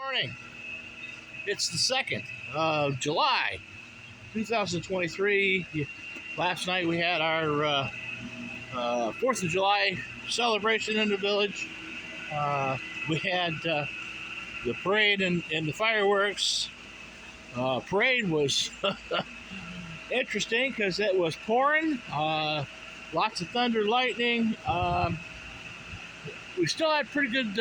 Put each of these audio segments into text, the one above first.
Morning. It's the 2nd of July, 2023. Last night we had our 4th of July celebration in the village. We had the parade and the fireworks. Parade was interesting because it was pouring, lots of thunder, lightning. We still had pretty good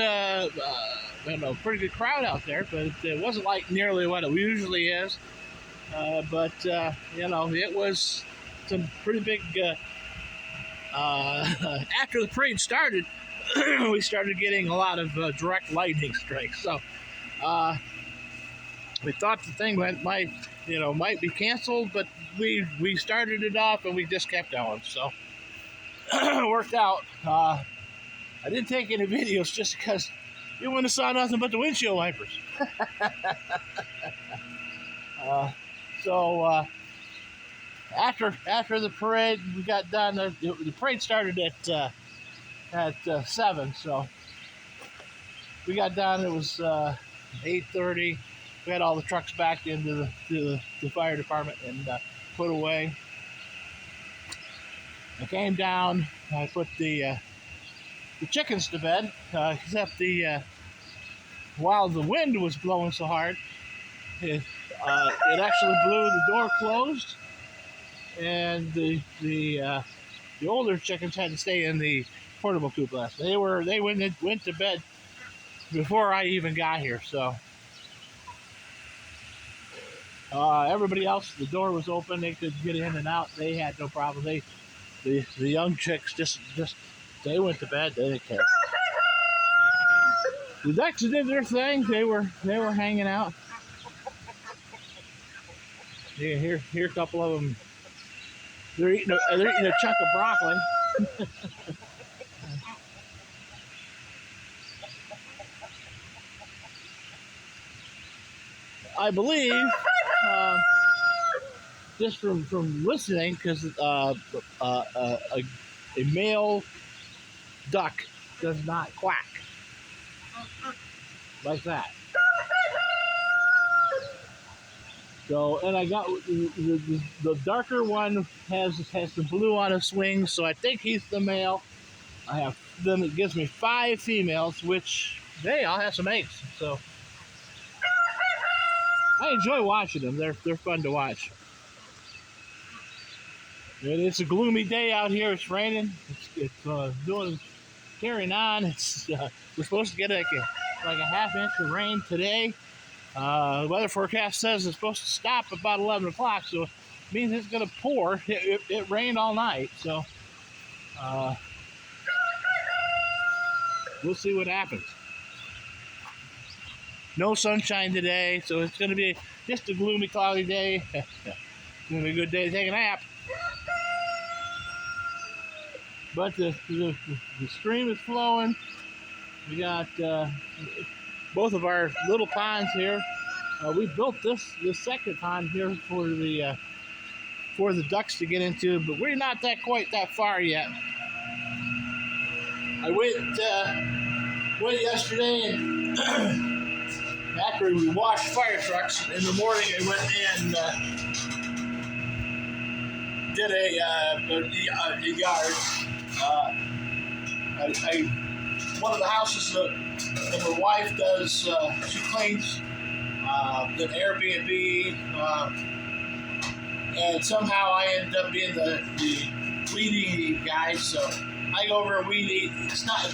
pretty good crowd out there, but it wasn't like nearly what it usually is. It was some pretty big. After the parade started, we started getting a lot of direct lightning strikes. So we thought the thing might be canceled, but we started it off and we just kept going. So it worked out. I didn't take any videos just because you wouldn't have saw nothing but the windshield wipers. After the parade, we got done. The parade started at 7, so we got done. It was 8:30. We had all the trucks back into the fire department and put away. I came down. I put the chickens to bed, except while the wind was blowing so hard, it actually blew the door closed, and the older chickens had to stay in the portable coop last. They went to bed before I even got here. So everybody else, the door was open. They could get in and out. They had no problem. The young chicks just they went to bed. They didn't care. The ducks did their thing. They were hanging out. Yeah, here a couple of them. They're eating a chunk of broccoli. I believe, just from listening, because a male duck does not quack like that. So, and I got the darker one has the blue on his wings, so I think he's the male. Then it gives me 5 females, which they all have some eggs. So I enjoy watching them. They're fun to watch. And it's a gloomy day out here. It's raining. It's carrying on. We're supposed to get like a half inch of rain today. The weather forecast says it's supposed to stop about 11 o'clock, so it means it's going to pour. It rained all night, so we'll see what happens. No sunshine today, so it's going to be just a gloomy, cloudy day. It's going to be a good day to take a nap. But the stream is flowing. We got both of our little ponds here. We built this second pond here for the ducks to get into, but we're not quite that far yet. I went yesterday, and after we washed fire trucks in the morning, I went and did a yard. One of the houses that my wife does, she cleans an Airbnb, and somehow I ended up being the weeding guy. So I go over and weed eat. It's not a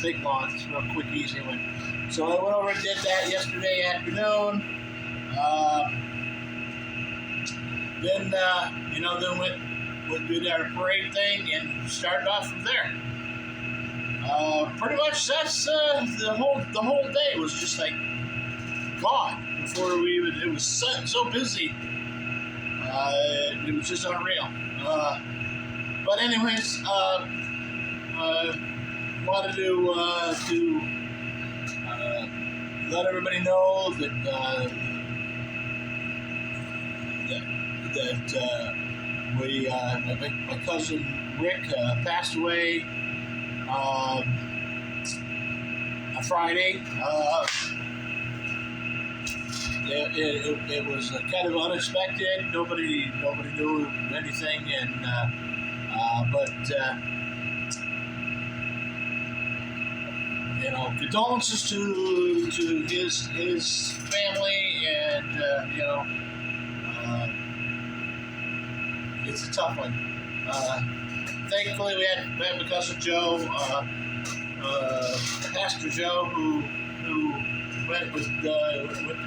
big lawn. It's a real quick, easy one. So I went over and did that yesterday afternoon. Then went did our parade thing and started off from there. Pretty much that's the whole day was just like gone before we even. It was so busy. It was just unreal. But anyways, wanted to let everybody know that my cousin Rick passed away on Friday. it was kind of unexpected. Nobody knew anything, and but condolences to his family, and uh, it's a tough one. Thankfully, we had my cousin Joe, Pastor Joe, who went to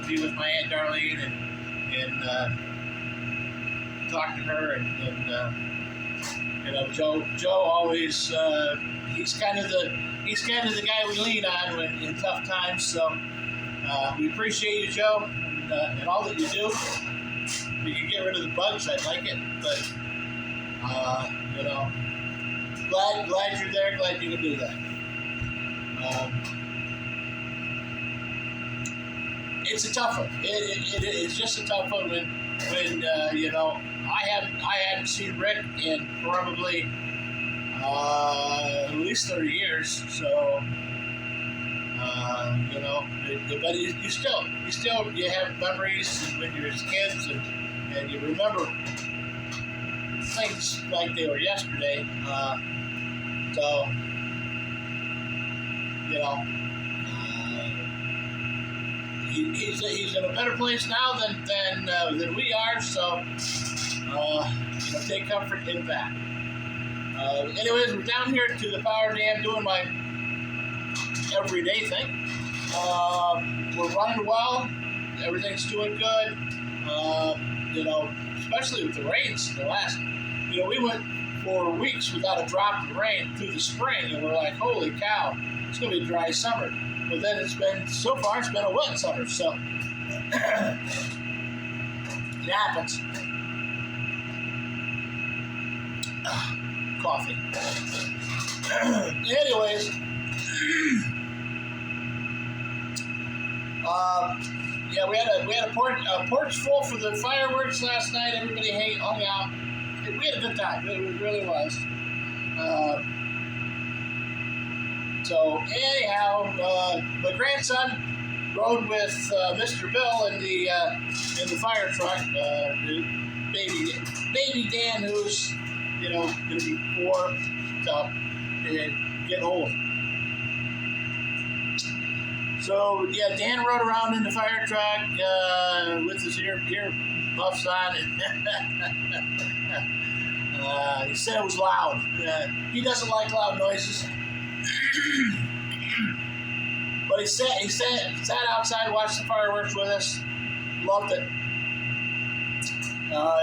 be with my Aunt Darlene and talked to her, and Joe always he's kind of the guy we lean on in tough times. So we appreciate you, Joe, and all that you do. If you can get rid of the bugs, I'd like it, but glad you're there. Glad you can do that. It's a tough one. It's just a tough one when I hadn't seen Rick in probably at least 30 years. So but you have memories when you're kids, and you remember things like they were yesterday. So he's in a better place now than we are. So take comfort in that. Anyways, we're down here to the power dam doing my everyday thing. We're running well. Everything's doing good. Especially with the rains. The last, we went for weeks without a drop of rain through the spring, and we're like, holy cow, it's going to be a dry summer. But then it's been a wet summer, so it happens. Coffee. Anyways, we had a porch full for the fireworks last night. Everybody hung out. We had a good time. It really was. So anyhow, my grandson rode with Mr. Bill in the fire truck. Baby Dan, who's going to be 4, so get old. So yeah, Dan rode around in the fire truck with his ear muffs on, and he said it was loud. He doesn't like loud noises. But he sat outside, watched the fireworks with us, loved it.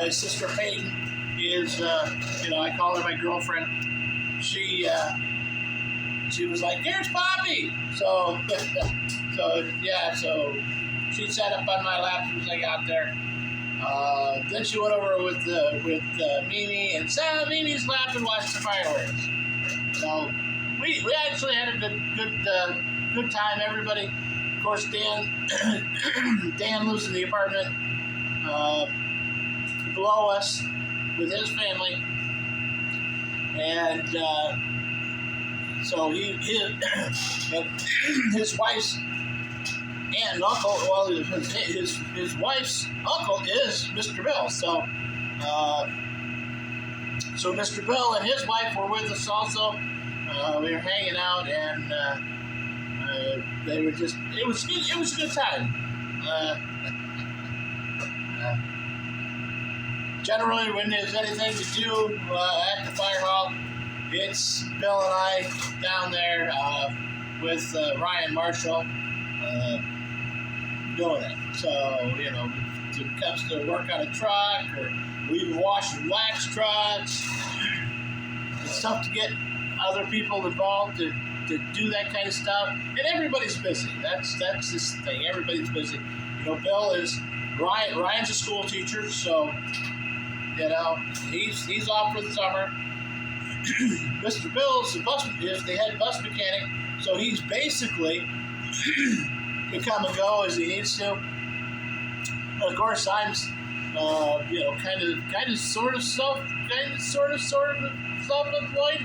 His sister Peyton is, I call her my girlfriend. She was like, "There's Poppy." So she sat up on my lap as I got there. Then she went over with Mimi, and sat on Mimi's lap and watched the fireworks. So we actually had a good time. Everybody, of course, Dan lives in the apartment below us with his family, and so his wife's aunt and uncle. Well, his wife's uncle is Mr. Bill. So Mr. Bill and his wife were with us also. We were hanging out, and they were just. It was a good time. Generally, when there's anything to do at the fire hall, it's Bill and I down there with Ryan Marshall doing it. So, if it comes to work on a truck, or we even wash and wax trucks, it's tough to get other people involved to do that kind of stuff. And everybody's busy. That's this thing. Everybody's busy. Ryan's a school teacher, so he's off for the summer. Mr. Bill's the head bus mechanic, so he's basically can come and go as he needs to. And of course, I'm kind of sort of self-employed.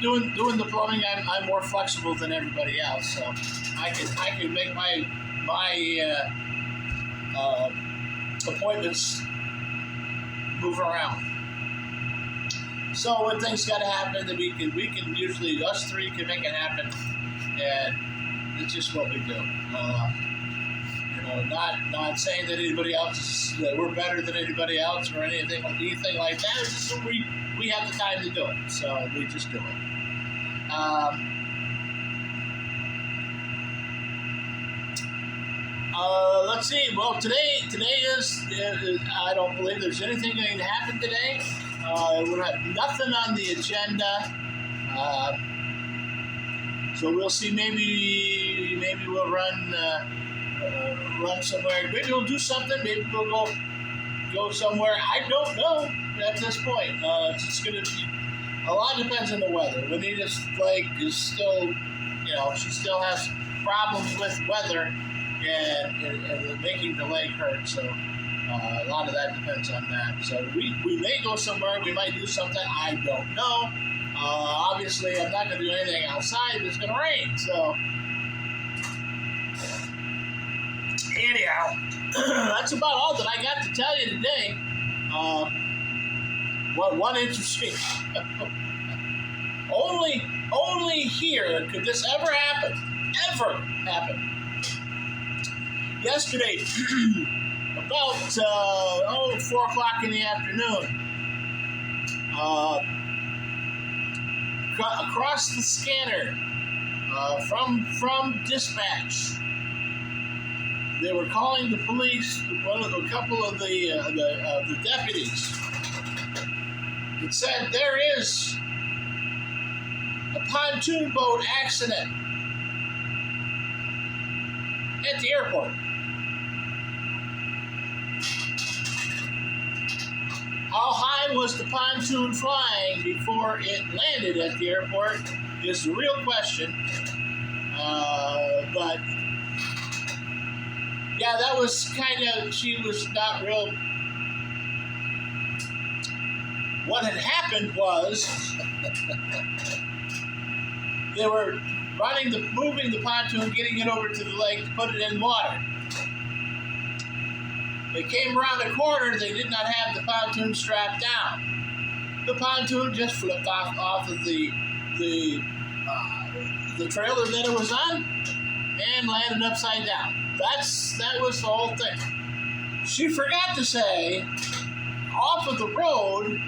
doing the plumbing, I'm more flexible than everybody else, so I can make my appointments move around. So when things got to happen, then we can usually, us three can make it happen, and it's just what we do. Not saying that anybody else is, that we're better than anybody else or anything like that. It's just we have the time to do it, so we just do it. Let's see. Well, today is I don't believe there's anything going to happen today. We have nothing on the agenda, so we'll see. Maybe we'll run somewhere. Maybe we'll do something. Maybe we'll go somewhere. I don't know at this point. It's going to be a lot depends on the weather. Juanita's leg is still, she still has problems with weather and making the leg hurt. So a lot of that depends on that. So we may go somewhere. We might do something. I don't know. Obviously, I'm not going to do anything outside if it's going to rain. So anyhow, that's about all that I got to tell you today. One interesting. only here could this ever happen. Yesterday, about 4 o'clock in the afternoon, across the scanner from dispatch, they were calling the police. A couple of the deputies. It said there is a pontoon boat accident at the airport. How high was the pontoon flying before it landed at the airport is the real question. But yeah, that was she was not real. What had happened was they were moving the pontoon, getting it over to the lake to put it in water. They came around a corner. They did not have the pontoon strapped down. The pontoon just flipped off of the trailer that it was on and landed upside down. That was the whole thing. She forgot to say, off of the road,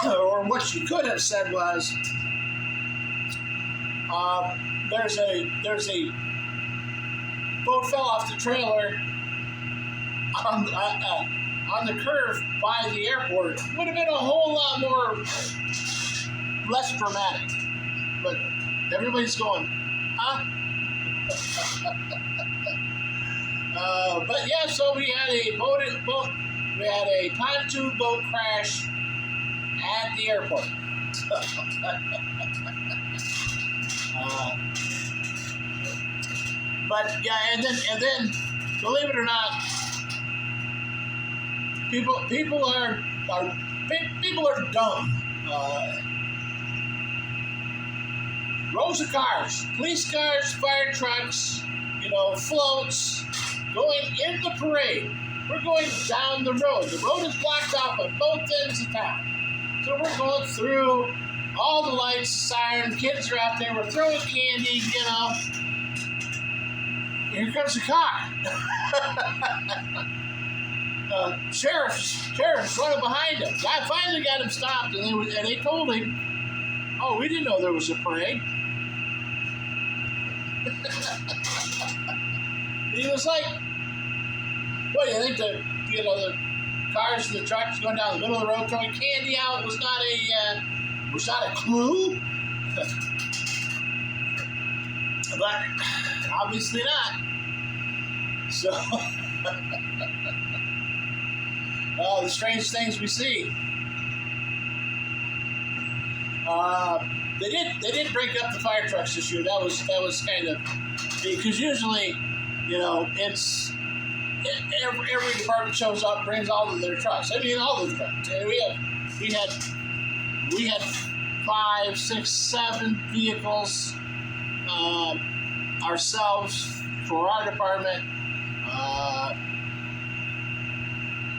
or what she could have said was, there's a boat fell off the trailer on the curve by the airport. Would have been a whole lot less dramatic. But everybody's going, huh? But yeah, so we had a pontoon boat crash at the airport. But yeah, and then, believe it or not, people are dumb. Rows of cars, police cars, fire trucks, floats, going in the parade. We're going down the road. The road is blocked off on both ends of town. So we're going through all the lights, siren, kids are out there, we're throwing candy, Here comes the car. Sheriff's running behind him. I finally got him stopped, and they told him, "Oh, we didn't know there was a parade." He was like, "What do you think? The cars and the trucks going down the middle of the road throwing candy out was not a clue?" But obviously not. So, the strange things we see. They did break up the fire trucks this year. That was kind of, because usually, it's every department shows up, brings all of their trucks. I mean, all of the trucks. We had 5, 6, 7 vehicles ourselves for our department.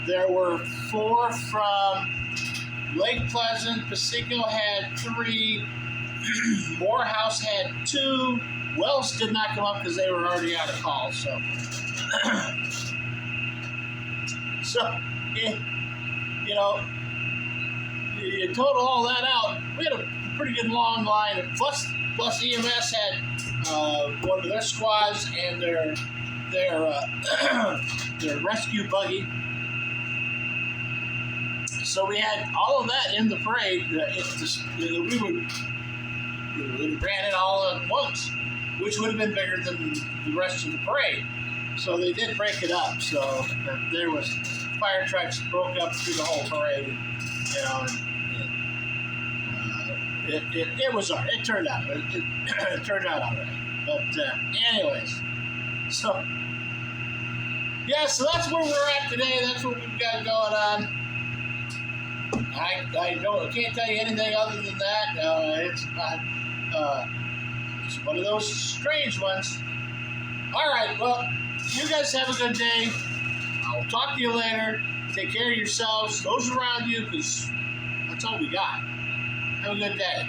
There were 4 from Lake Pleasant. Pasico had 3. Morehouse had 2. Wells did not come up because they were already out of call. So, you know, you total all that out, we had a pretty good long line. Plus EMS had one of their squads and their rescue buggy. So we had all of that in the parade. We ran it all at once, which would have been bigger than the rest of the parade. So they did break it up. So there was fire trucks broke up through the whole parade. You know, it was all right. It turned out. It turned out all right. But anyways, so yeah, so that's where we're at today. That's what we've got going on. I can't tell you anything other than that. It's one of those strange ones. All right, well, you guys have a good day. I'll talk to you later. Take care of yourselves, those around you, because that's all we got. Have a good day.